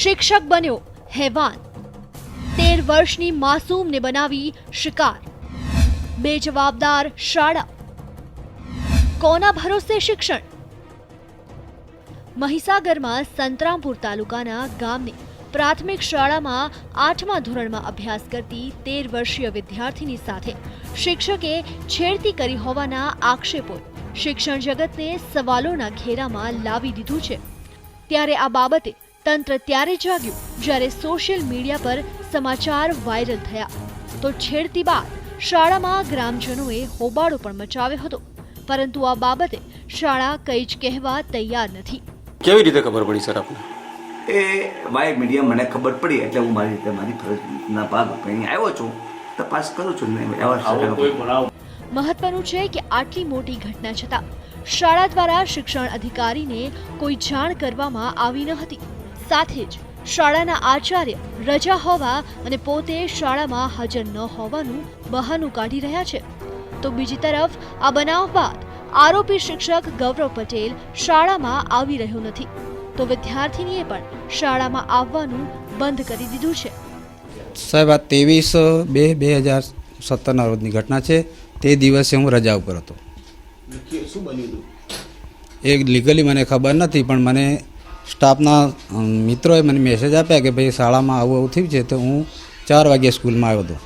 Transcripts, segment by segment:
શિક્ષક બન્યો હેવાન, 13 વર્ષની માસૂમને બનાવી શિકાર, બેજવાબદાર શાળા, કોના ભરોસે શિક્ષણ? મહીસાગરમાં સંતરામપુર તાલુકાના ગામની પ્રાથમિક શાળામાં 8મા ધોરણમાં અભ્યાસ કરતી 13 વર્ષીય વિદ્યાર્થીની સાથે શિક્ષકે છેડતી કરી હોવાના આક્ષેપો શિક્ષણ જગતને સવાલોના ઘેરામાં લાવી દીધું છે। ત્યારે આ બાબતે તંત્ર ત્યારે જાગ્યું જ્યારે સોશિયલ મીડિયા પર સમાચાર વાયરલ થયા તો છેડતી બાદ શાળામાં ગ્રામજનોએ હોબાળો પણ મચાવ્યો હતો, પરંતુ આ બાબતે શાળા કંઈ જ કહેવા તૈયાર નથી। કેવી રીતે ખબર પડી સર આપને? એ વાય મીડિયા મને ખબર પડી એટલે હું મારી રીતે મારી ફરજના ભાગરૂપે અહીં આવ્યો છું, તપાસ કરું છું। મહત્વનું છે કે આટલી મોટી ઘટના છતાં શાળા દ્વારા શિક્ષણ અધિકારીને કોઈ જાણ કરવામાં આવી ન હતી। સાથે જ શાળાના આચાર્ય રજા હોવા અને પોતે શાળામાં હાજર ન હોવાનું બહાનું કાઢી રહ્યા છે, તો બીજી તરફ આ બનાવ બાદ આરોપી શિક્ષક ગૌરવ પટેલ શાળામાં આવી રહ્યો નથી, તો વિદ્યાર્થીનીએ પણ શાળામાં આવવાનું બંધ કરી દીધું છે। સાહેબ, આ 23/2/2017ના રોજની ઘટના છે। તે દિવસે હું રજા ઉપર હતો। શું બન્યું હતું એ લીગલી મને ખબર નથી, પણ મને સ્ટાફના મિત્રોએ મને મેસેજ આપ્યા કે ભાઈ શાળામાં આવું આવું થયું છે, તો હું 4 વાગ્યે સ્કૂલમાં આવ્યો હતો।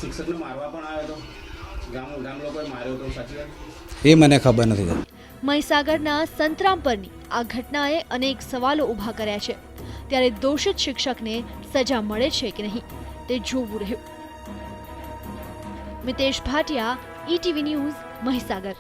શિક્ષકને મારવા પણ આવ્યો હતો, ગામ લોકોએ માર્યો હતો, સાચી વાત? એ મને ખબર નથી। મહીસાગરના સંતરામપરની આ ઘટનાએ અનેક સવાલો ઊભા કર્યા છે, ત્યારે દોષિત શિક્ષકને સજા મળે છે કે નહીં તે જોવું રહ્યું। Mitesh Bhatia, ETV news, Mahisagar.